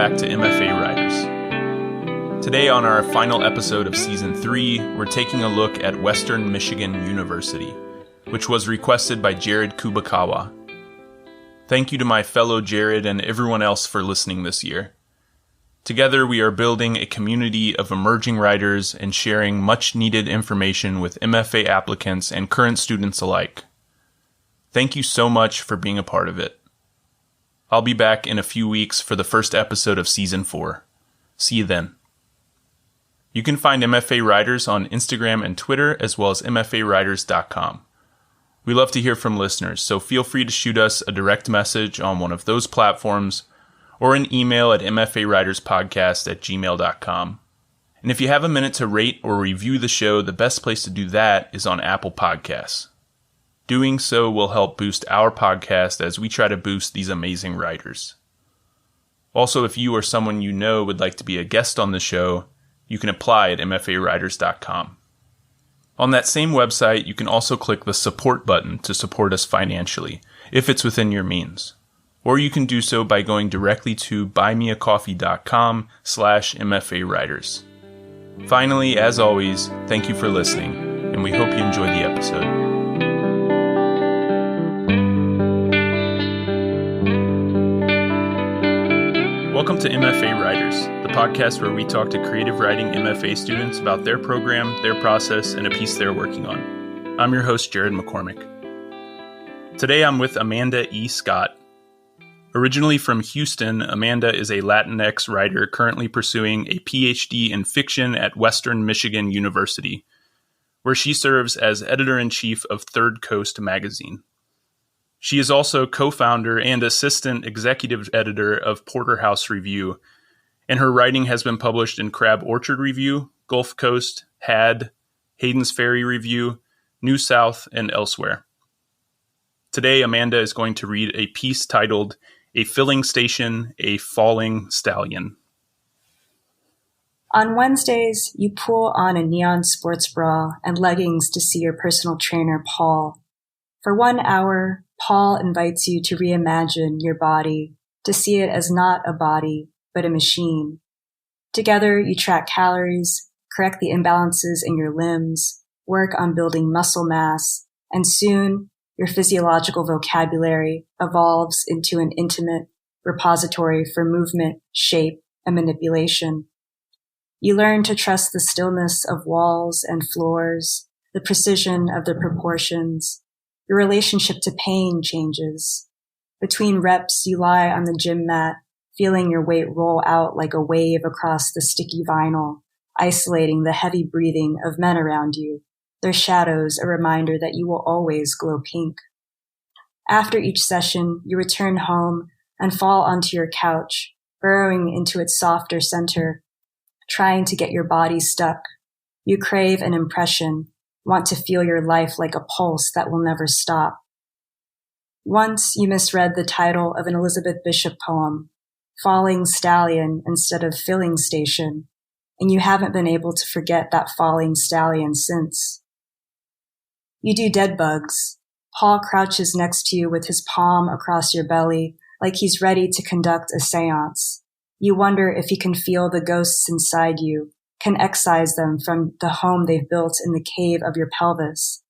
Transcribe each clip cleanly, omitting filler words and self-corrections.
back to MFA Writers. Today on our final episode of Season 3, we're taking a look at Western Michigan University, which was requested by Jared Kubokawa. Thank you to my fellow Jared and everyone else for listening this year. Together we are building a community of emerging writers and sharing much-needed information with MFA applicants and current students alike. Thank you so much for being a part of it. I'll be back in a few weeks for the first episode of Season 4. See you then. You can find MFA Writers on Instagram and Twitter, as well as mfawriters.com. We love to hear from listeners, so feel free to shoot us a direct message on one of those platforms or an email at mfawriterspodcast@gmail.com. And if you have a minute to rate or review the show, the best place to do that is on Apple Podcasts. Doing so will help boost our podcast as we try to boost these amazing writers. Also, if you or someone you know would like to be a guest on the show, you can apply at mfawriters.com. On that same website, you can also click the support button to support us financially, if it's within your means. Or you can do so by going directly to buymeacoffee.com/mfawriters. Finally, as always, thank you for listening, and we hope you enjoy the episode. Welcome to MFA Writers, the podcast where we talk to creative writing MFA students about their program, their process, and a piece they're working on. I'm your host, Jared McCormick. Today I'm with Amanda E. Scott. Originally from Houston, Amanda is a Latinx writer currently pursuing a PhD in fiction at Western Michigan University, where she serves as editor-in-chief of Third Coast magazine. She is also co-founder and assistant executive editor of Porterhouse Review, and her writing has been published in Crab Orchard Review, Gulf Coast, HAD, Hayden's Ferry Review, New South, and elsewhere. Today, Amanda is going to read a piece titled "A Filling Station, a Falling Stallion." On Wednesdays, you pull on a neon sports bra and leggings to see your personal trainer, Paul. For 1 hour, Paul invites you to reimagine your body, to see it as not a body, but a machine. Together, you track calories, correct the imbalances in your limbs, work on building muscle mass, and soon, your physiological vocabulary evolves into an intimate repository for movement, shape, and manipulation. You learn to trust the stillness of walls and floors, the precision of their proportions. Your relationship to pain changes. Between reps, you lie on the gym mat, feeling your weight roll out like a wave across the sticky vinyl, isolating the heavy breathing of men around you, their shadows a reminder that you will always glow pink. After each session, you return home and fall onto your couch, burrowing into its softer center, trying to get your body stuck. You crave an impression, want to feel your life like a pulse that will never stop. Once you misread the title of an Elizabeth Bishop poem, Falling Stallion instead of Filling Station, and you haven't been able to forget that falling stallion since. You do dead bugs. Paul crouches next to you with his palm across your belly, like he's ready to conduct a seance. You wonder if he can feel the ghosts inside you, can excise them from the home they've built in the cave of your pelvis.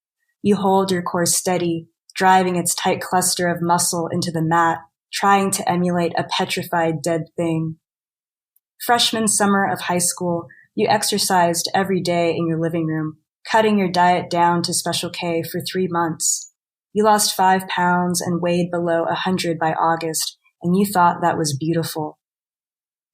You hold your core steady, driving its tight cluster of muscle into the mat, trying to emulate a petrified dead thing. Freshman summer of high school, you exercised every day in your living room, cutting your diet down to Special K for 3 months. You lost 5 pounds and weighed below 100 by August, and you thought that was beautiful.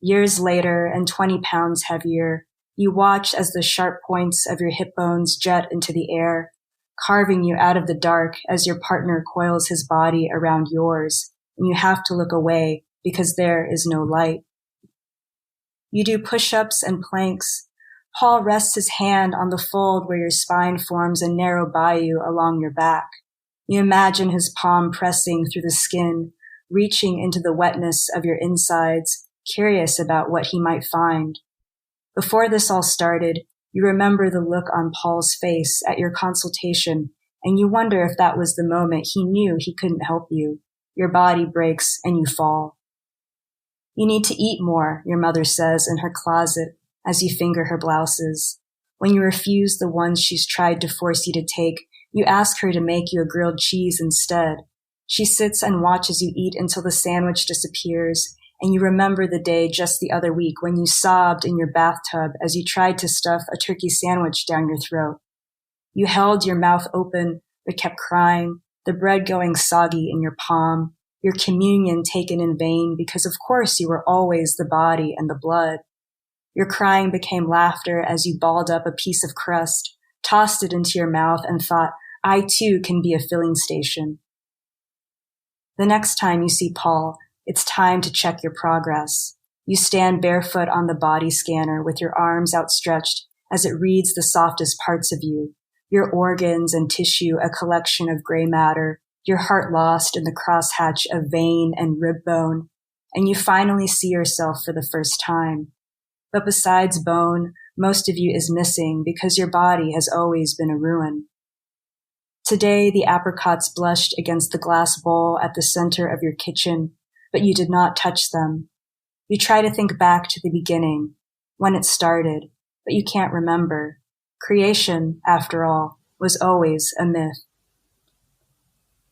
Years later, and 20 pounds heavier, you watch as the sharp points of your hip bones jet into the air, carving you out of the dark as your partner coils his body around yours, and you have to look away because there is no light. You do push-ups and planks. Paul rests his hand on the fold where your spine forms a narrow bayou along your back. You imagine his palm pressing through the skin, reaching into the wetness of your insides, curious about what he might find. Before this all started, you remember the look on Paul's face at your consultation, and you wonder if that was the moment he knew he couldn't help you. Your body breaks and you fall. You need to eat more, your mother says in her closet as you finger her blouses. When you refuse the ones she's tried to force you to take, you ask her to make you a grilled cheese instead. She sits and watches you eat until the sandwich disappears, and you remember the day just the other week when you sobbed in your bathtub as you tried to stuff a turkey sandwich down your throat. You held your mouth open but kept crying, the bread going soggy in your palm, your communion taken in vain because of course you were always the body and the blood. Your crying became laughter as you balled up a piece of crust, tossed it into your mouth, and thought, I too can be a filling station. The next time you see Paul, it's time to check your progress. You stand barefoot on the body scanner with your arms outstretched as it reads the softest parts of you, your organs and tissue a collection of gray matter, your heart lost in the crosshatch of vein and rib bone, and you finally see yourself for the first time. But besides bone, most of you is missing because your body has always been a ruin. Today, the apricots blushed against the glass bowl at the center of your kitchen, but you did not touch them. You try to think back to the beginning, when it started, but you can't remember. Creation, after all, was always a myth.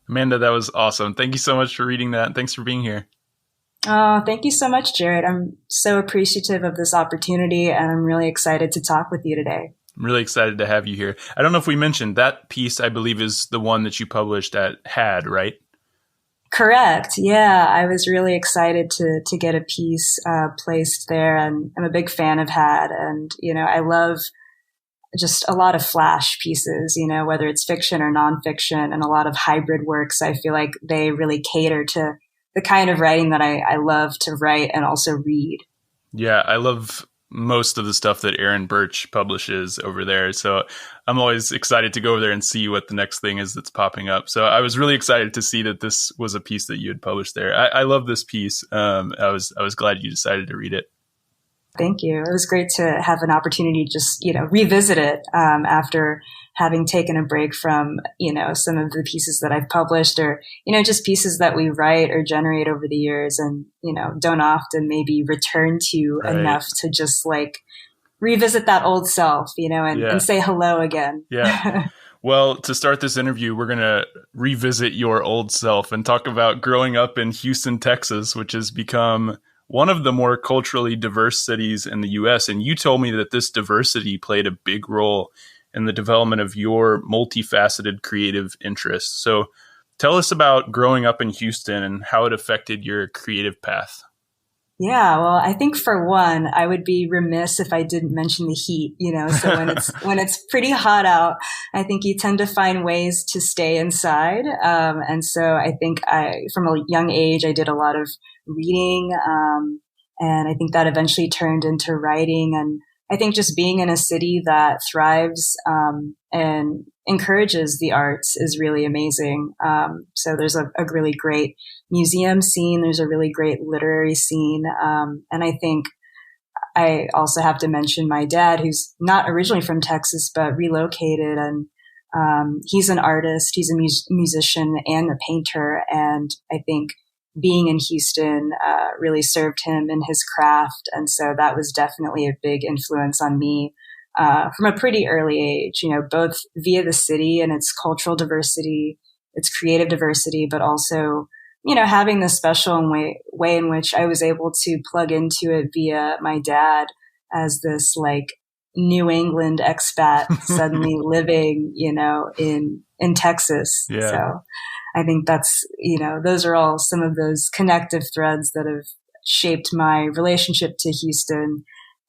Amanda, that was awesome. Thank you so much for reading that. Thanks for being here. Oh, thank you so much, Jared. I'm so appreciative of this opportunity, and I'm really excited to talk with you today. I'm really excited to have you here. I don't know if we mentioned that piece, I believe, is the one that you published at HAD, right? Correct. Yeah, I was really excited to get a piece placed there, and I'm a big fan of HAD, and I love just a lot of flash pieces, whether it's fiction or nonfiction, and a lot of hybrid works. I feel like they really cater to the kind of writing that I love to write and also read. Yeah, I love most of the stuff that Aaron Birch publishes over there. So I'm always excited to go over there and see what the next thing is that's popping up. So I was really excited to see that this was a piece that you had published there. I love this piece. I was glad you decided to read it. Thank you. It was great to have an opportunity to just, revisit it after having taken a break from, some of the pieces that I've published or, just pieces that we write or generate over the years and, don't often maybe return to enough to just revisit that old self, and say hello again. Yeah. Well, to start this interview, we're going to revisit your old self and talk about growing up in Houston, Texas, which has become one of the more culturally diverse cities in the U.S. And you told me that this diversity played a big role in the development of your multifaceted creative interests. So tell us about growing up in Houston and how it affected your creative path. Yeah, well, I think for one, I would be remiss if I didn't mention the heat, so when it's pretty hot out, I think you tend to find ways to stay inside. And so I think from a young age, I did a lot of reading. And I think that eventually turned into writing. And I think just being in a city that thrives, and encourages the arts is really amazing. So there's a really great museum scene. There's a really great literary scene. And I think I also have to mention my dad, who's not originally from Texas, but relocated. And he's an artist. He's a musician and a painter. And I think being in Houston really served him in his craft. And so that was definitely a big influence on me from a pretty early age, both via the city and its cultural diversity, its creative diversity, but also, having this special way in which I was able to plug into it via my dad as this New England expat suddenly living, in Texas. Yeah. So I think that's, those are all some of those connective threads that have shaped my relationship to Houston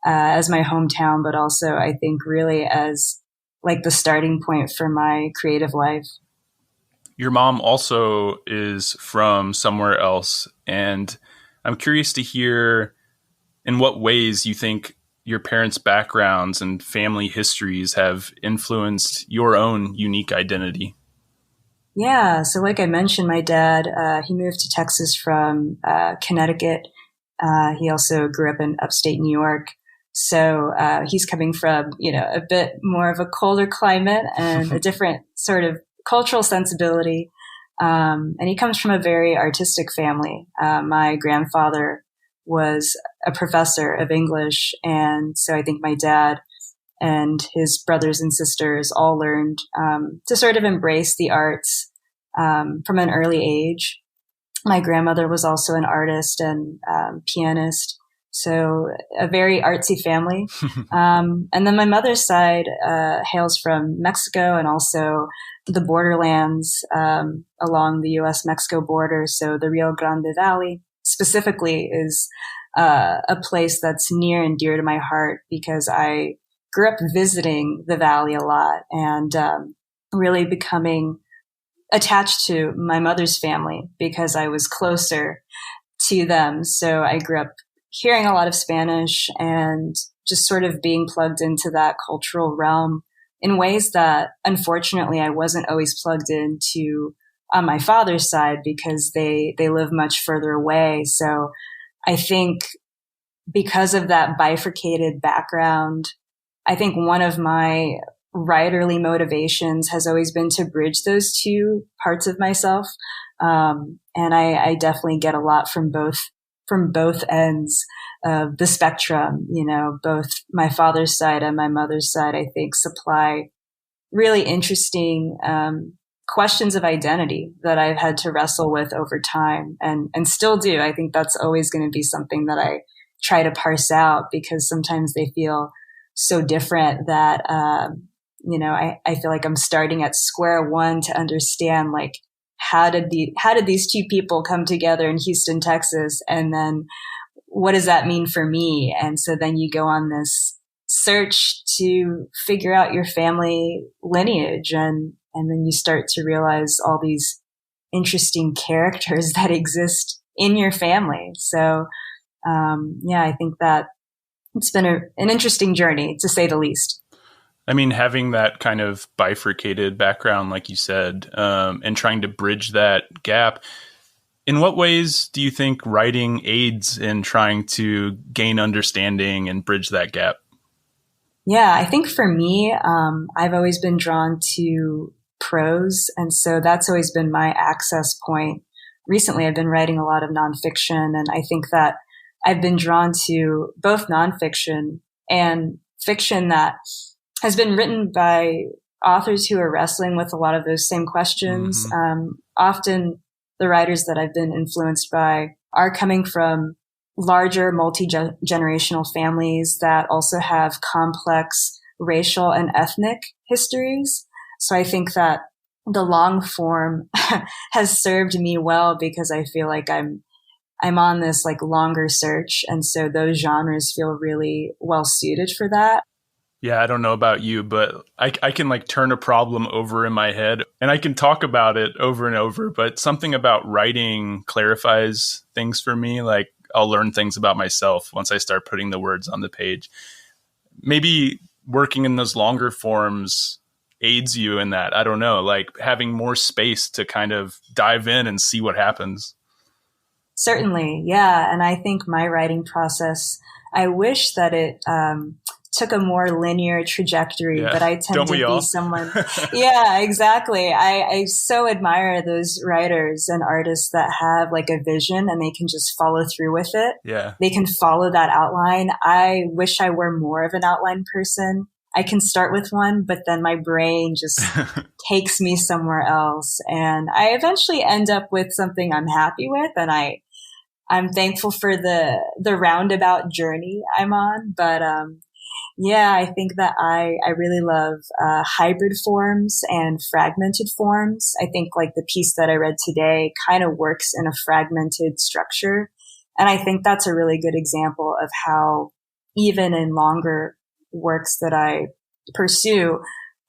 as my hometown, but also I think really as the starting point for my creative life. Your mom also is from somewhere else, and I'm curious to hear in what ways you think your parents' backgrounds and family histories have influenced your own unique identity. Yeah. So like I mentioned, my dad, he moved to Texas from Connecticut. He also grew up in upstate New York. So he's coming from, a bit more of a colder climate and a different sort of cultural sensibility. And he comes from a very artistic family. My grandfather was a professor of English. And so I think my dad and his brothers and sisters all learned to sort of embrace the arts from an early age. My grandmother was also an artist and pianist, so a very artsy family. And then my mother's side hails from Mexico and also the borderlands along the U.S.-Mexico border. So the Rio Grande Valley specifically is a place that's near and dear to my heart because I grew up visiting the valley a lot and really becoming attached to my mother's family because I was closer to them. So I grew up hearing a lot of Spanish and just sort of being plugged into that cultural realm in ways that unfortunately I wasn't always plugged into on my father's side because they live much further away. So I think because of that bifurcated background, I think one of my writerly motivations has always been to bridge those two parts of myself. And I definitely get a lot from both ends of the spectrum. You know, both my father's side and my mother's side, I think, supply really interesting questions of identity that I've had to wrestle with over time and still do. I think that's always going to be something that I try to parse out because sometimes they feel so different that, I feel like I'm starting at square one to understand, like, how did these two people come together in Houston, Texas? And then what does that mean for me? And so then you go on this search to figure out your family lineage. And then you start to realize all these interesting characters that exist in your family. So, I think that it's been an interesting journey, to say the least. I mean, having that kind of bifurcated background, like you said, and trying to bridge that gap, in what ways do you think writing aids in trying to gain understanding and bridge that gap? Yeah, I think for me, I've always been drawn to prose. And so that's always been my access point. Recently, I've been writing a lot of nonfiction, and I think that I've been drawn to both nonfiction and fiction that has been written by authors who are wrestling with a lot of those same questions. Mm-hmm. Often the writers that I've been influenced by are coming from larger multi-generational families that also have complex racial and ethnic histories. So I think that the long form has served me well because I feel like I'm on this like longer search. And so those genres feel really well suited for that. Yeah, I don't know about you, but I can like turn a problem over in my head and I can talk about it over and over, but something about writing clarifies things for me. Like I'll learn things about myself once I start putting the words on the page. Maybe working in those longer forms aids you in that. I don't know, like having more space to kind of dive in and see what happens. Certainly. Yeah. And I think my writing process, I wish that it, took a more linear trajectory, but I tend to be someone. Yeah, exactly. I so admire those writers and artists that have like a vision and they can just follow through with it. Yeah. They can follow that outline. I wish I were more of an outline person. I can start with one, but then my brain just takes me somewhere else. And I eventually end up with something I'm happy with. And I'm thankful for the roundabout journey I'm on. But, I think that I really love hybrid forms and fragmented forms. I think like the piece that I read today kind of works in a fragmented structure. And I think that's a really good example of how even in longer works that I pursue,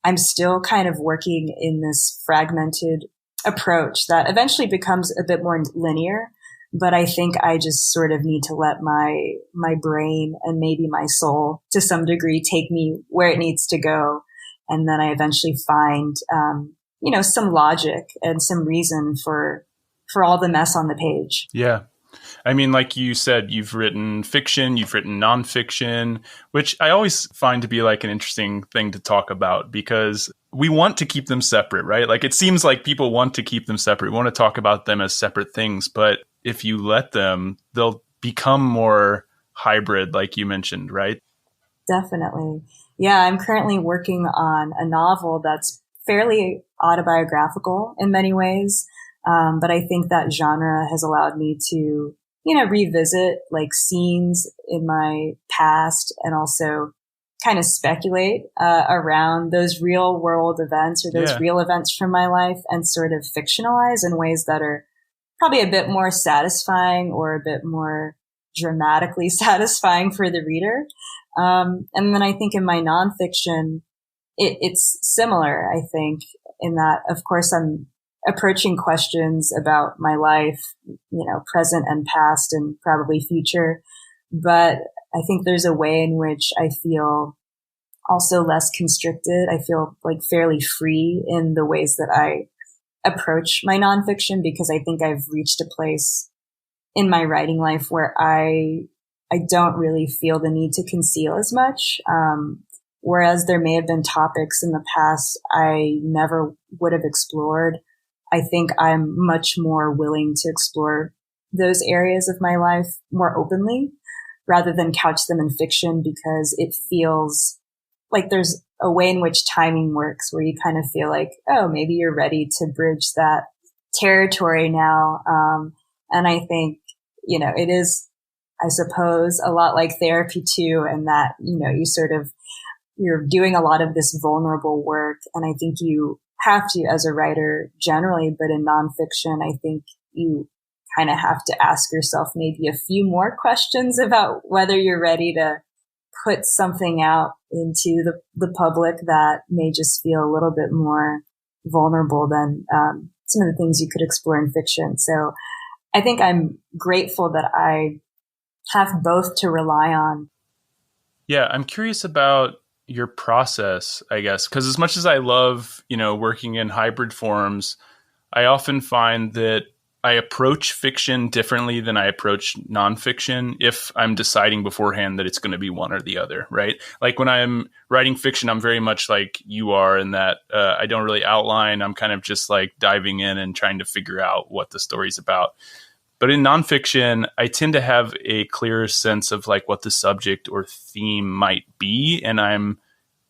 I'm still kind of working in this fragmented approach that eventually becomes a bit more linear. But I think I just sort of need to let my brain and maybe my soul to some degree take me where it needs to go. And then I eventually find, some logic and some reason for all the mess on the page. Yeah. I mean, like you said, you've written fiction, you've written nonfiction, which I always find to be like an interesting thing to talk about because we want to keep them separate, right? Like it seems like people want to keep them separate. We want to talk about them as separate things, but if you let them, they'll become more hybrid, like you mentioned, right? Definitely. Yeah, I'm currently working on a novel that's fairly autobiographical in many ways. But I think that genre has allowed me to, revisit like scenes in my past and also kind of speculate around those real world events or those real events from my life and sort of fictionalize in ways that are probably a bit more satisfying or a bit more dramatically satisfying for the reader. And then I think in my nonfiction, it's similar, I think, in that, of course, I'm approaching questions about my life, present and past and probably future. But I think there's a way in which I feel also less constricted. I feel like fairly free in the ways that I approach my nonfiction, because I think I've reached a place in my writing life where I don't really feel the need to conceal as much. Whereas there may have been topics in the past I never would have explored. I think I'm much more willing to explore those areas of my life more openly rather than couch them in fiction, because it feels like there's a way in which timing works where you kind of feel like, oh, maybe you're ready to bridge that territory now. And I think, it is, I suppose, a lot like therapy too, and that, you're doing a lot of this vulnerable work. And I think you have to as a writer generally, but in nonfiction, I think you kind of have to ask yourself maybe a few more questions about whether you're ready to put something out into the public that may just feel a little bit more vulnerable than some of the things you could explore in fiction. So I think I'm grateful that I have both to rely on. Yeah, I'm curious about your process, I guess, because as much as I love, working in hybrid forms, I often find that I approach fiction differently than I approach nonfiction if I'm deciding beforehand that it's going to be one or the other, right? Like when I'm writing fiction, I'm very much like you are in that I don't really outline. I'm kind of just like diving in and trying to figure out what the story's about. But in nonfiction, I tend to have a clearer sense of like what the subject or theme might be. And I'm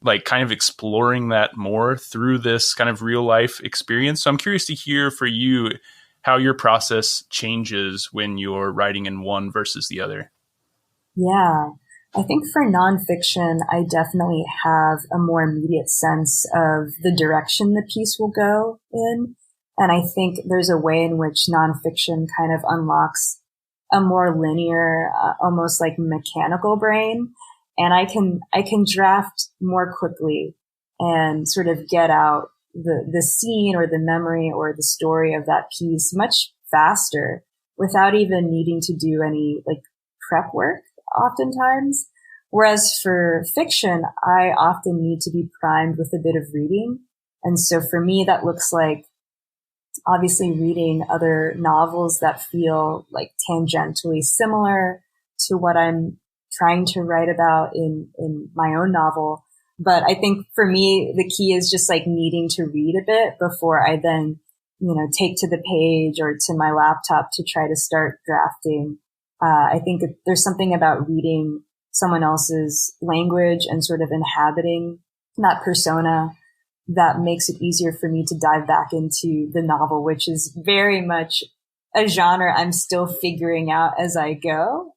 like kind of exploring that more through this kind of real life experience. So I'm curious to hear for you how your process changes when you're writing in one versus the other. Yeah, I think for nonfiction, I definitely have a more immediate sense of the direction the piece will go in. And I think there's a way in which nonfiction kind of unlocks a more linear, almost like mechanical brain. And I can draft more quickly and sort of get out the scene or the memory or the story of that piece much faster without even needing to do any like prep work oftentimes. Whereas for fiction, I often need to be primed with a bit of reading. And so for me, that looks like obviously reading other novels that feel like tangentially similar to what I'm trying to write about in my own novel. But I think for me, the key is just like needing to read a bit before I then, take to the page or to my laptop to try to start drafting. I think there's something about reading someone else's language and sort of inhabiting that persona that makes it easier for me to dive back into the novel, which is very much a genre I'm still figuring out as I go.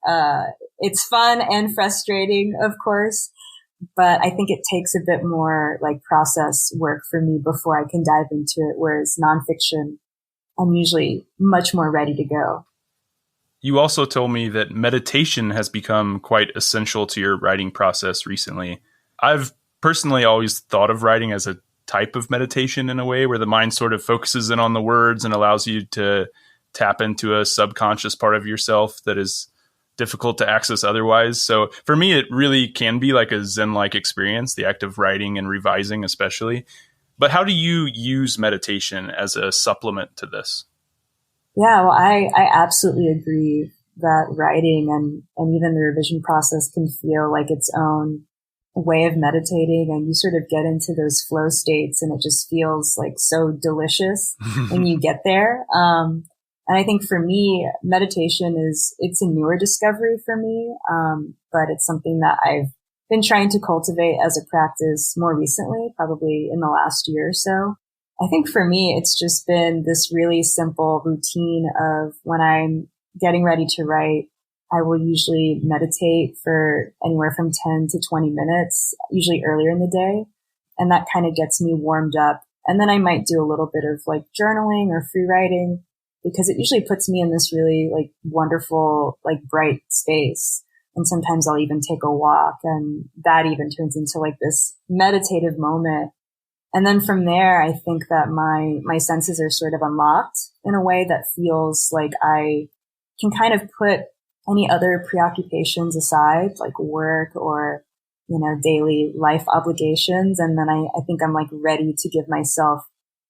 It's fun and frustrating, of course, but I think it takes a bit more like process work for me before I can dive into it. Whereas nonfiction, I'm usually much more ready to go. You also told me that meditation has become quite essential to your writing process recently. I've personally always thought of writing as a type of meditation in a way where the mind sort of focuses in on the words and allows you to tap into a subconscious part of yourself that is difficult to access otherwise. So for me, it really can be like a Zen-like experience, the act of writing and revising especially. But how do you use meditation as a supplement to this? Yeah, well, I absolutely agree that writing and even the revision process can feel like its own way of meditating, and you sort of get into those flow states and it just feels like so delicious when you get there. And I think for me, meditation it's a newer discovery for me. But it's something that I've been trying to cultivate as a practice more recently, probably in the last year or so. I think for me, it's just been this really simple routine of when I'm getting ready to write, I will usually meditate for anywhere from 10 to 20 minutes, usually earlier in the day. And that kind of gets me warmed up. And then I might do a little bit of like journaling or free writing, because it usually puts me in this really like wonderful, like bright space. And sometimes I'll even take a walk, and that even turns into like this meditative moment. And then from there, I think that my senses are sort of unlocked in a way that feels like I can kind of put any other preoccupations aside, like work or, daily life obligations. And then I think I'm like ready to give myself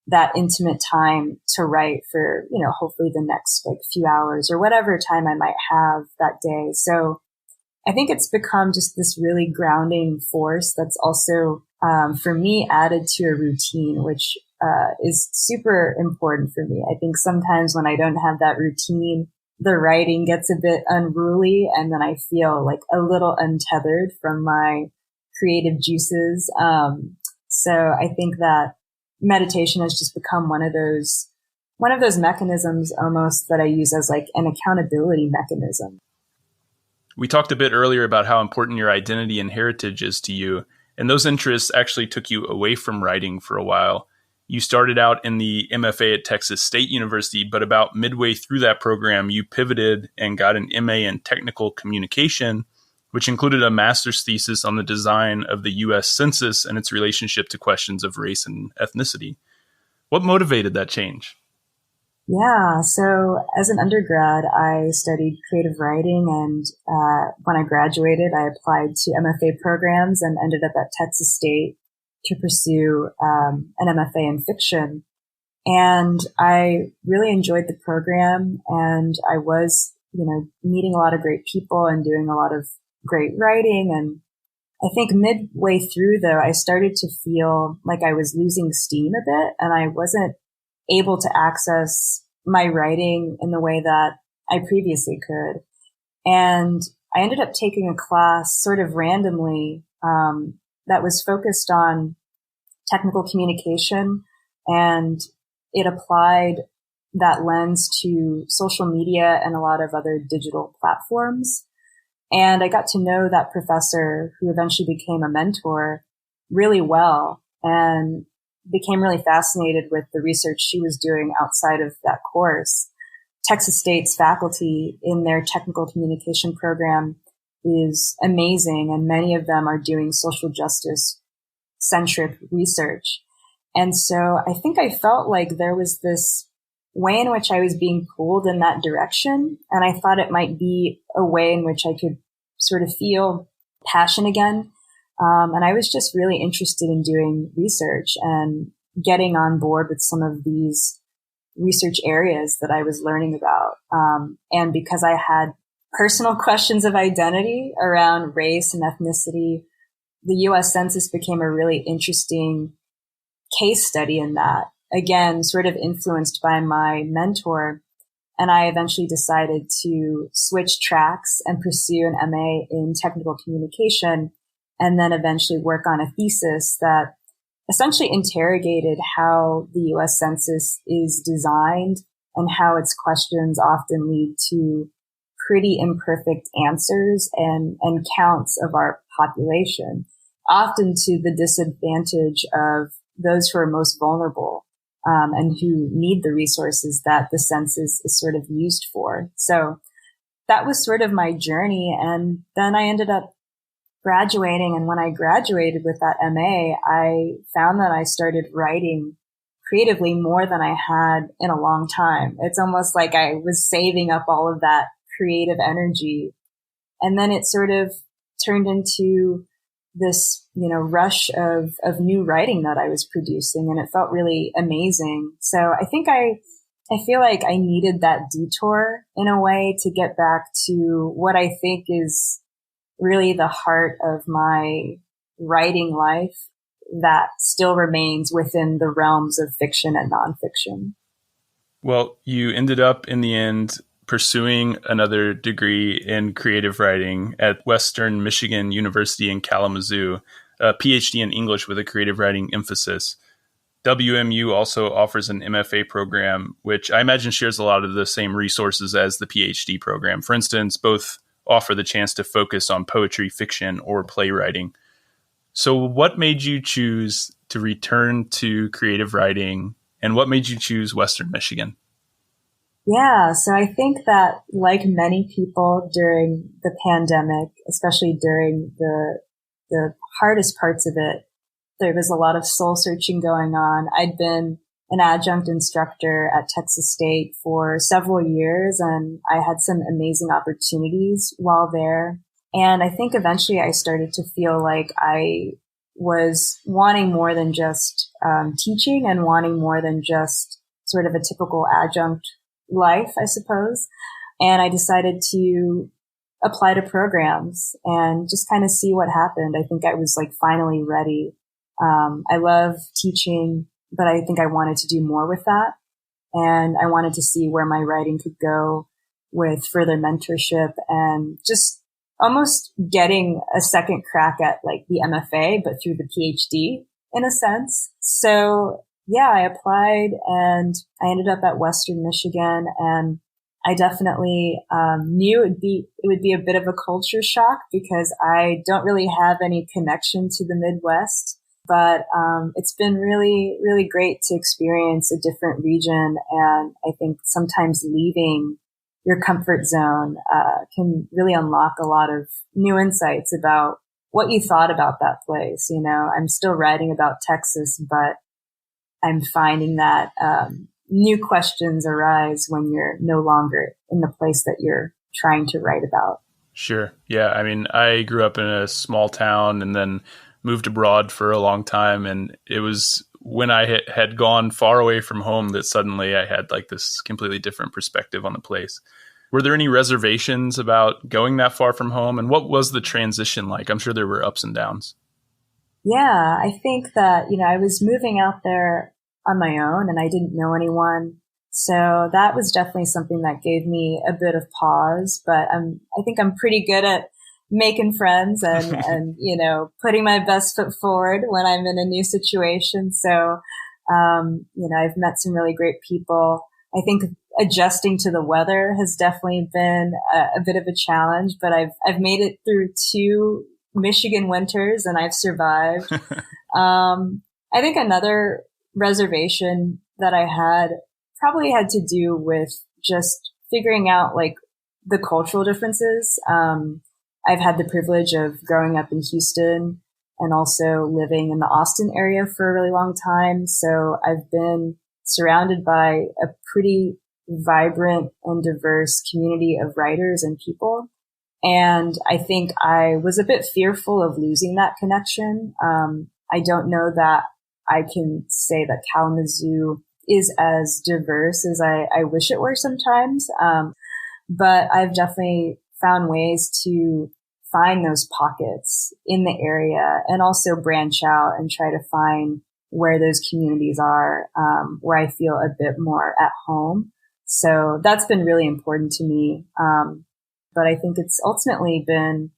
that intimate time to write for, hopefully the next like few hours or whatever time I might have that day. So I think it's become just this really grounding force that's also, for me, added to a routine, which is super important for me. I think sometimes when I don't have that routine, the writing gets a bit unruly, and then I feel like a little untethered from my creative juices. So I think that meditation has just become one of those mechanisms almost that I use as like an accountability mechanism. We talked a bit earlier about how important your identity and heritage is to you, and those interests actually took you away from writing for a while. You started out in the MFA at Texas State University, but about midway through that program, you pivoted and got an MA in technical communication, which included a master's thesis on the design of the U.S. Census and its relationship to questions of race and ethnicity. What motivated that change? Yeah, so as an undergrad, I studied creative writing, and when I graduated, I applied to MFA programs and ended up at Texas State to pursue an MFA in fiction. And I really enjoyed the program, and I was, meeting a lot of great people and doing a lot of great writing. And I think midway through, though, I started to feel like I was losing steam a bit, and I wasn't able to access my writing in the way that I previously could. And I ended up taking a class sort of randomly that was focused on technical communication, and it applied that lens to social media and a lot of other digital platforms. And I got to know that professor, who eventually became a mentor, really well, and became really fascinated with the research she was doing outside of that course. Texas State's faculty in their technical communication program is amazing, and many of them are doing social justice centric research. And so I think I felt like there was this way in which I was being pulled in that direction. And I thought it might be a way in which I could sort of feel passion again. And I was just really interested in doing research and getting on board with some of these research areas that I was learning about. And because I had personal questions of identity around race and ethnicity, the U.S. Census became a really interesting case study in that, again, sort of influenced by my mentor. And I eventually decided to switch tracks and pursue an MA in technical communication, and then eventually work on a thesis that essentially interrogated how the U.S. Census is designed and how its questions often lead to pretty imperfect answers and counts of our population, often to the disadvantage of those who are most vulnerable and who need the resources that the census is sort of used for. So that was sort of my journey. And then I ended up graduating. And when I graduated with that MA, I found that I started writing creatively more than I had in a long time. It's almost like I was saving up all of that creative energy. And then it sort of turned into this, rush of new writing that I was producing, and it felt really amazing. So I think I feel like I needed that detour in a way to get back to what I think is really the heart of my writing life that still remains within the realms of fiction and nonfiction. Well, you ended up in the end pursuing another degree in creative writing at Western Michigan University in Kalamazoo, a PhD in English with a creative writing emphasis. WMU also offers an MFA program, which I imagine shares a lot of the same resources as the PhD program. For instance, both offer the chance to focus on poetry, fiction, or playwriting. So what made you choose to return to creative writing, and what made you choose Western Michigan? Yeah, so I think that like many people during the pandemic, especially during the hardest parts of it, there was a lot of soul searching going on. I'd been an adjunct instructor at Texas State for several years, and I had some amazing opportunities while there. And I think eventually I started to feel like I was wanting more than just teaching and wanting more than just sort of a typical adjunct life, I suppose. And I decided to apply to programs and just kind of see what happened. I think I was like finally ready. I love teaching, but I think I wanted to do more with that. And I wanted to see where my writing could go with further mentorship and just almost getting a second crack at like the MFA, but through the PhD in a sense. So yeah, I applied and I ended up at Western Michigan, and I definitely knew it would be a bit of a culture shock because I don't really have any connection to the Midwest. But it's been really, really great to experience a different region. And I think sometimes leaving your comfort zone can really unlock a lot of new insights about what you thought about that place. You know, I'm still writing about Texas, but I'm finding that new questions arise when you're no longer in the place that you're trying to write about. Sure. Yeah. I mean, I grew up in a small town and then moved abroad for a long time. And it was when I had gone far away from home that suddenly I had like this completely different perspective on the place. Were there any reservations about going that far from home? And what was the transition like? I'm sure there were ups and downs. Yeah, I think that, you know, I was moving out there on my own and I didn't know anyone. So that was definitely something that gave me a bit of pause, but I think I'm pretty good at making friends and, you know, putting my best foot forward when I'm in a new situation. So, you know, I've met some really great people. I think adjusting to the weather has definitely been a bit of a challenge, but I've made it through 2 Michigan winters and I've survived. I think another reservation that I had probably had to do with just figuring out like the cultural differences. I've had the privilege of growing up in Houston and also living in the Austin area for a really long time. So I've been surrounded by a pretty vibrant and diverse community of writers and people. And I think I was a bit fearful of losing that connection. I don't know that I can say that Kalamazoo is as diverse as I wish it were sometimes. But I've definitely found ways to find those pockets in the area and also branch out and try to find where those communities are, where I feel a bit more at home. So that's been really important to me. But I think it's ultimately been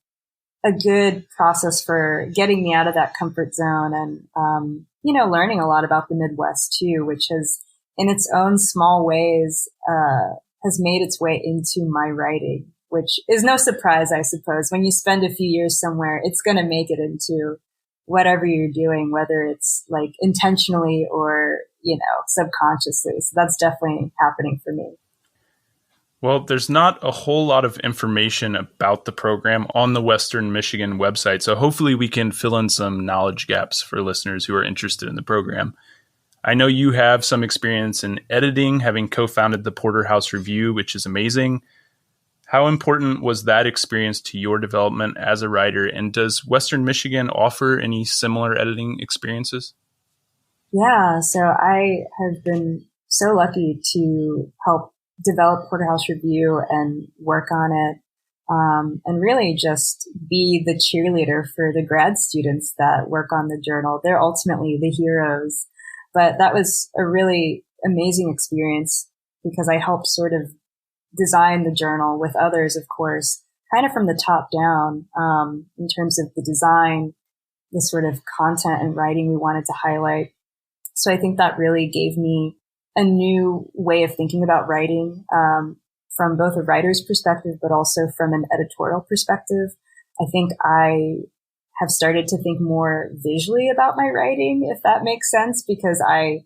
a good process for getting me out of that comfort zone and, you know, learning a lot about the Midwest too, which has in its own small ways, has made its way into my writing, which is no surprise, I suppose. When you spend a few years somewhere, it's going to make it into whatever you're doing, whether it's like intentionally or, you know, subconsciously. So that's definitely happening for me. Well, there's not a whole lot of information about the program on the Western Michigan website, so hopefully we can fill in some knowledge gaps for listeners who are interested in the program. I know you have some experience in editing, having co-founded the Porterhouse Review, which is amazing. How important was that experience to your development as a writer, and does Western Michigan offer any similar editing experiences? Yeah, so I have been so lucky to help develop Porterhouse Review and work on it, and really just be the cheerleader for the grad students that work on the journal. They're ultimately the heroes. But that was a really amazing experience because I helped sort of design the journal with others, of course, kind of from the top down, in terms of the design, the sort of content and writing we wanted to highlight. So I think that really gave me a new way of thinking about writing, from both a writer's perspective, but also from an editorial perspective. I think I have started to think more visually about my writing, if that makes sense, because I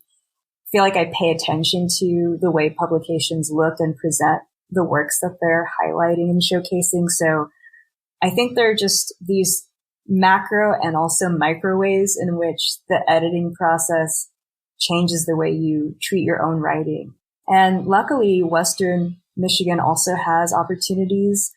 feel like I pay attention to the way publications look and present the works that they're highlighting and showcasing. So I think there are just these macro and also micro ways in which the editing process changes the way you treat your own writing. And luckily, Western Michigan also has opportunities,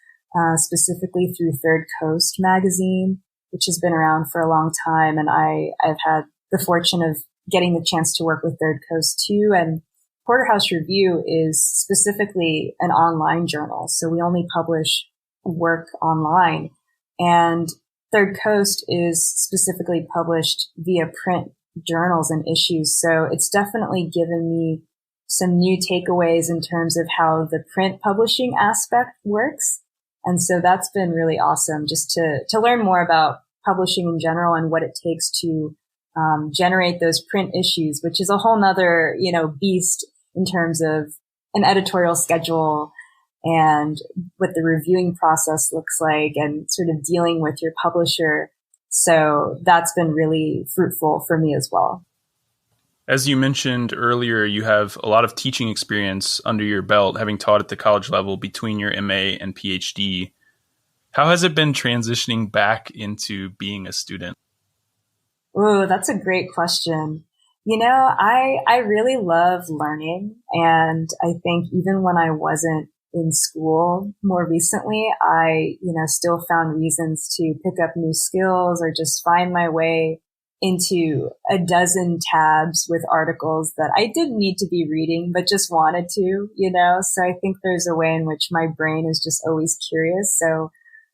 specifically through Third Coast magazine, which has been around for a long time. And I've had the fortune of getting the chance to work with Third Coast too. And Porterhouse Review is specifically an online journal. So we only publish work online. And Third Coast is specifically published via print journals and issues. So it's definitely given me some new takeaways in terms of how the print publishing aspect works. And so that's been really awesome, just to learn more about publishing in general and what it takes to generate those print issues, which is a whole nother, beast in terms of an editorial schedule and what the reviewing process looks like and sort of dealing with your publisher. So that's been really fruitful for me as well. As you mentioned earlier, you have a lot of teaching experience under your belt, having taught at the college level between your MA and PhD. How has it been transitioning back into being a student? Oh, that's a great question. I really love learning. And I think even when I wasn't in school more recently, I, still found reasons to pick up new skills or just find my way into a dozen tabs with articles that I didn't need to be reading, but just wanted to, So I think there's a way in which my brain is just always curious. So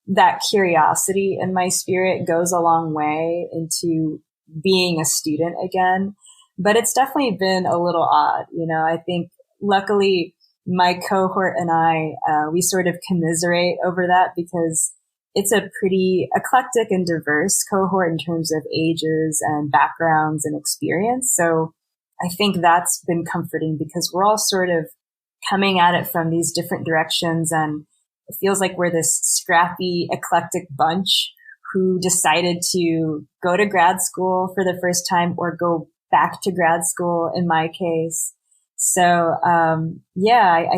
that curiosity in my spirit goes a long way into being a student again. But it's definitely been a little odd. I think luckily my cohort and I, we sort of commiserate over that because it's a pretty eclectic and diverse cohort in terms of ages and backgrounds and experience. So I think that's been comforting because we're all sort of coming at it from these different directions. And it feels like we're this scrappy, eclectic bunch who decided to go to grad school for the first time or go back to grad school in my case. So, I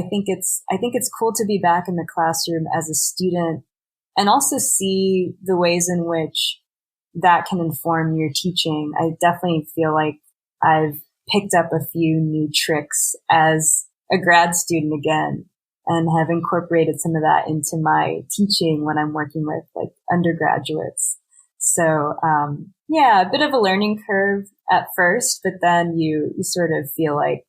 think it's cool to be back in the classroom as a student and also see the ways in which that can inform your teaching. I definitely feel like I've picked up a few new tricks as a grad student again and have incorporated some of that into my teaching when I'm working with like undergraduates. So, a bit of a learning curve at first, but then you sort of feel like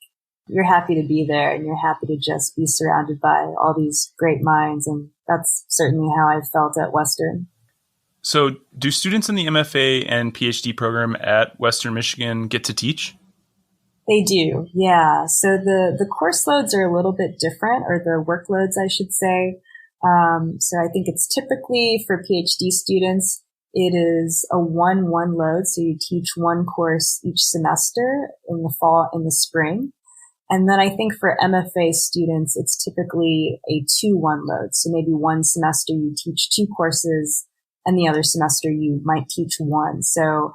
you're happy to be there and you're happy to just be surrounded by all these great minds. And that's certainly how I felt at Western. So do students in the MFA and PhD program at Western Michigan get to teach? They do, yeah. So the course loads are a little bit different, or the workloads, I should say. So I think it's typically for PhD students, it is a 1-1 load. So you teach one course each semester in the fall, in the spring. And then I think for MFA students, it's typically a 2-1 load. So maybe one semester you teach 2 courses and the other semester you might teach 1. So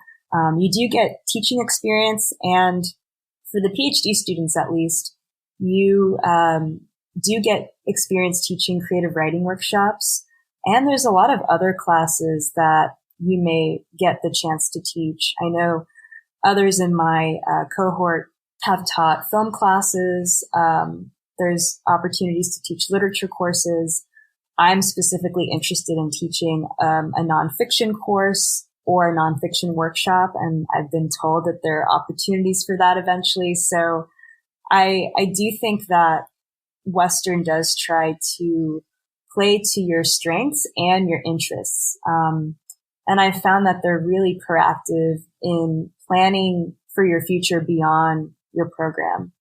you do get teaching experience, and for the PhD students at least, you do get experience teaching creative writing workshops. And there's a lot of other classes that you may get the chance to teach. I know others in my cohort have taught film classes. There's opportunities to teach literature courses. I'm specifically interested in teaching a nonfiction course or a nonfiction workshop, and I've been told that there are opportunities for that eventually. So I do think that Western does try to play to your strengths and your interests. And I found that they're really proactive in planning for your future beyond your program.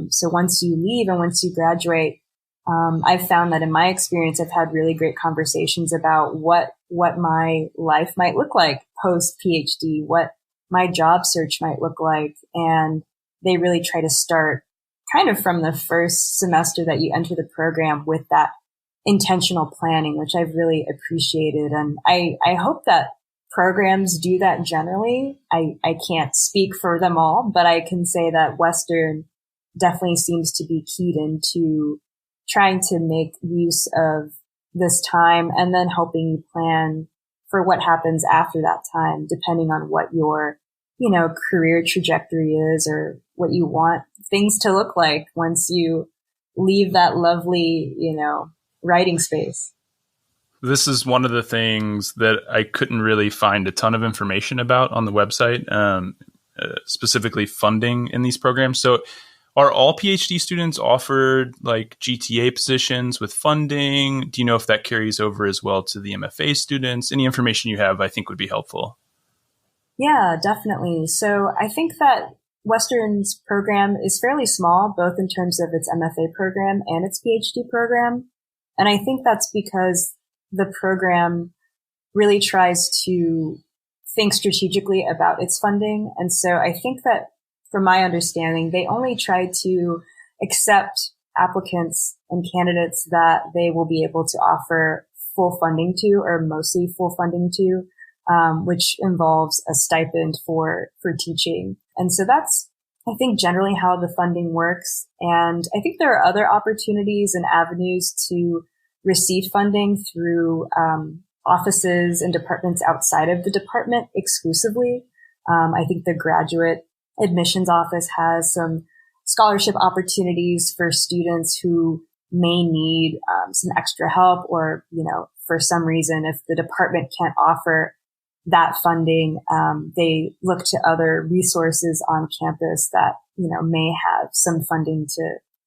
So once you leave and once you graduate, I've found that in my experience, I've had really great conversations about what my life might look like post PhD, what my job search might look like. And they really try to start kind of from the first semester that you enter the program with that intentional planning, which I've really appreciated. And I hope that programs do that generally. I can't speak for them all, but I can say that Western definitely seems to be keyed into trying to make use of this time and then helping you plan for what happens after that time, depending on what your, career trajectory is or what you want things to look like once you leave that lovely, writing space. This is one of the things that I couldn't really find a ton of information about on the website, specifically funding in these programs. So are all PhD students offered like GTA positions with funding? Do you know if that carries over as well to the MFA students? Any information you have, I think, would be helpful. Yeah, definitely. So I think that Western's program is fairly small, both in terms of its MFA program and its PhD program. And I think that's because the program really tries to think strategically about its funding. And so I think that from my understanding, they only try to accept applicants and candidates that they will be able to offer full funding to, or mostly full funding to, which involves a stipend for teaching. And so that's, I think, generally how the funding works. And I think there are other opportunities and avenues to receive funding through offices and departments outside of the department exclusively. I think the graduate admissions office has some scholarship opportunities for students who may need some extra help, or, for some reason, if the department can't offer that funding, they look to other resources on campus that, may have some funding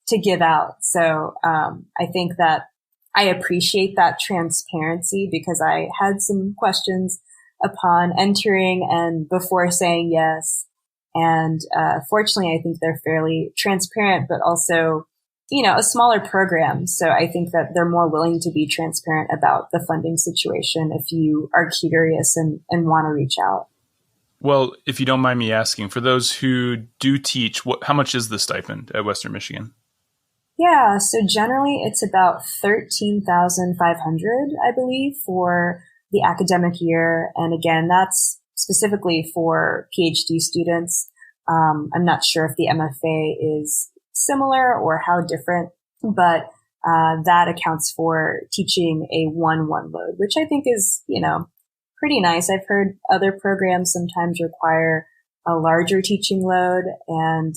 to give out. So I think that I appreciate that transparency, because I had some questions upon entering and before saying yes. And fortunately, I think they're fairly transparent, but also, a smaller program. So I think that they're more willing to be transparent about the funding situation if you are curious and want to reach out. Well, if you don't mind me asking, for those who do teach, how much is the stipend at Western Michigan? Yeah, so generally it's about $13,500, I believe, for the academic year. And again, that's specifically for PhD students. I'm not sure if the MFA is similar or how different, but that accounts for teaching a 1-1 load, which I think is, pretty nice. I've heard other programs sometimes require a larger teaching load. And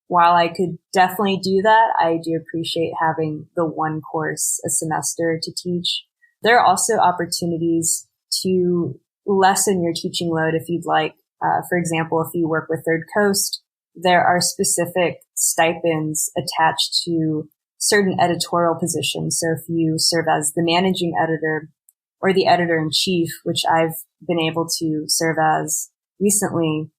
while I could definitely do that, I do appreciate having the one course a semester to teach. There are also opportunities to lessen your teaching load if you'd like. For example, if you work with Third Coast, there are specific stipends attached to certain editorial positions. So if you serve as the managing editor or the editor-in-chief, which I've been able to serve as recently,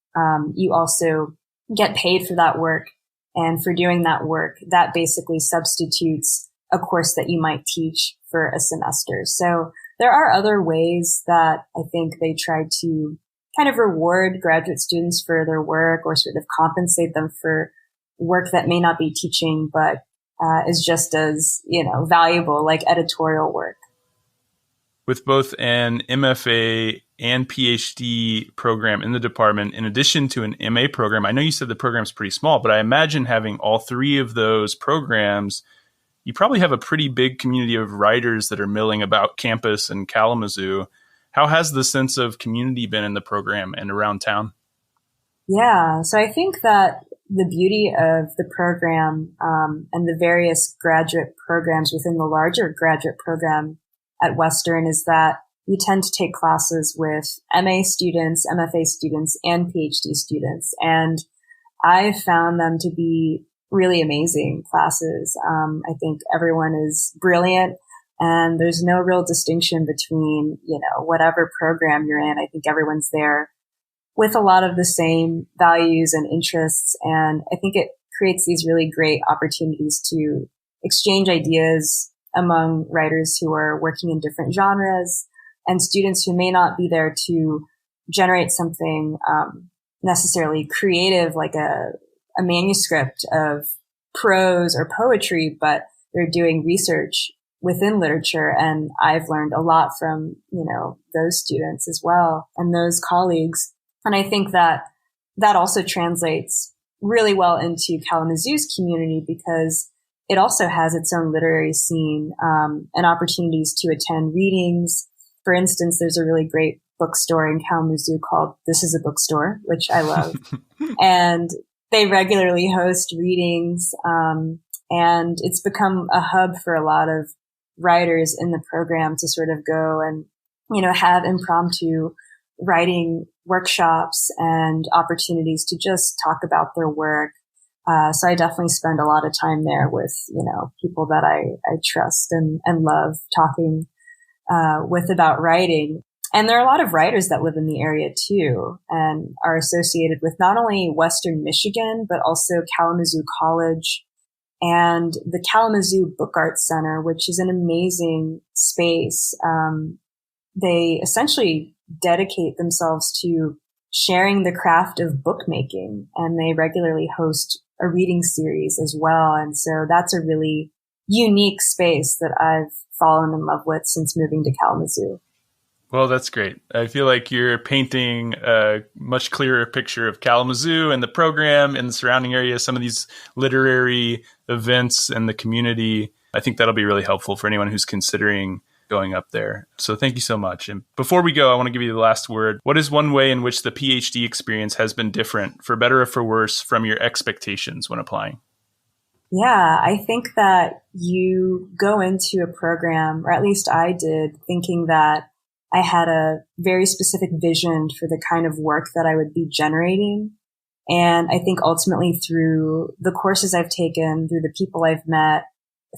you also get paid for that work. And for doing that work, that basically substitutes a course that you might teach for a semester. So there are other ways that I think they try to kind of reward graduate students for their work, or sort of compensate them for work that may not be teaching, but is just as, valuable, like editorial work. With both an MFA and PhD program in the department, in addition to an MA program, I know you said the program's pretty small, but I imagine having all three of those programs, you probably have a pretty big community of writers that are milling about campus and Kalamazoo. How has the sense of community been in the program and around town? Yeah, so I think that the beauty of the program and the various graduate programs within the larger graduate program at Western is that you tend to take classes with MA students, MFA students, and PhD students. And I found them to be really amazing classes. I think everyone is brilliant, and there's no real distinction between, whatever program you're in. I think everyone's there with a lot of the same values and interests. And I think it creates these really great opportunities to exchange ideas among writers who are working in different genres and students who may not be there to generate something necessarily creative, like a manuscript of prose or poetry, but they're doing research within literature. And I've learned a lot from, those students as well and those colleagues. And I think that also translates really well into Kalamazoo's community because it also has its own literary scene and opportunities to attend readings. For instance, there's a really great bookstore in Kalamazoo called This is a Bookstore, which I love. And they regularly host readings. And it's become a hub for a lot of writers in the program to sort of go and, have impromptu writing workshops and opportunities to just talk about their work. So I definitely spend a lot of time there with, people that I trust and love talking with about writing. And there are a lot of writers that live in the area too and are associated with not only Western Michigan, but also Kalamazoo College and the Kalamazoo Book Arts Center, which is an amazing space. They essentially dedicate themselves to sharing the craft of bookmaking, and they regularly host a reading series as well. And so that's a really unique space that I've fallen in love with since moving to Kalamazoo. Well, that's great. I feel like you're painting a much clearer picture of Kalamazoo and the program and the surrounding area, some of these literary events and the community. I think that'll be really helpful for anyone who's considering going up there. So thank you so much. And before we go, I want to give you the last word. What is one way in which the PhD experience has been different, for better or for worse, from your expectations when applying? Yeah, I think that you go into a program, or at least I did, thinking that I had a very specific vision for the kind of work that I would be generating. And I think ultimately through the courses I've taken, through the people I've met,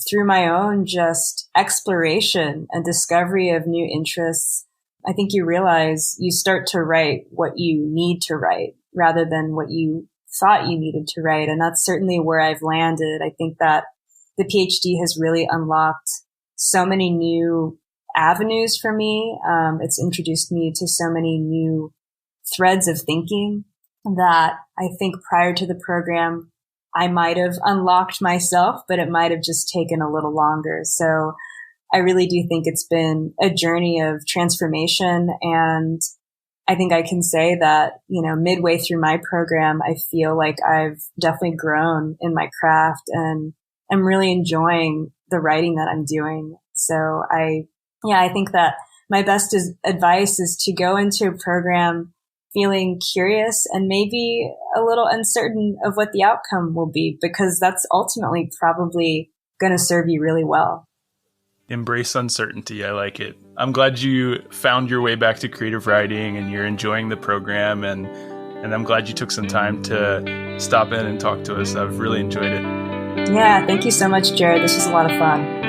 through my own just exploration and discovery of new interests, I think you realize you start to write what you need to write rather than what you thought you needed to write. And that's certainly where I've landed. I think that the PhD has really unlocked so many new avenues for me. It's introduced me to so many new threads of thinking that I think prior to the program, I might have unlocked myself, but it might have just taken a little longer. So I really do think it's been a journey of transformation. And I think I can say that, midway through my program, I feel like I've definitely grown in my craft and I'm really enjoying the writing that I'm doing. So I think that my best advice is to go into a program feeling curious and maybe a little uncertain of what the outcome will be, because that's ultimately probably going to serve you really well. Embrace uncertainty. I like it. I'm glad you found your way back to creative writing and you're enjoying the program. And I'm glad you took some time to stop in and talk to us. I've really enjoyed it. Yeah, thank you so much, Jared. This was a lot of fun.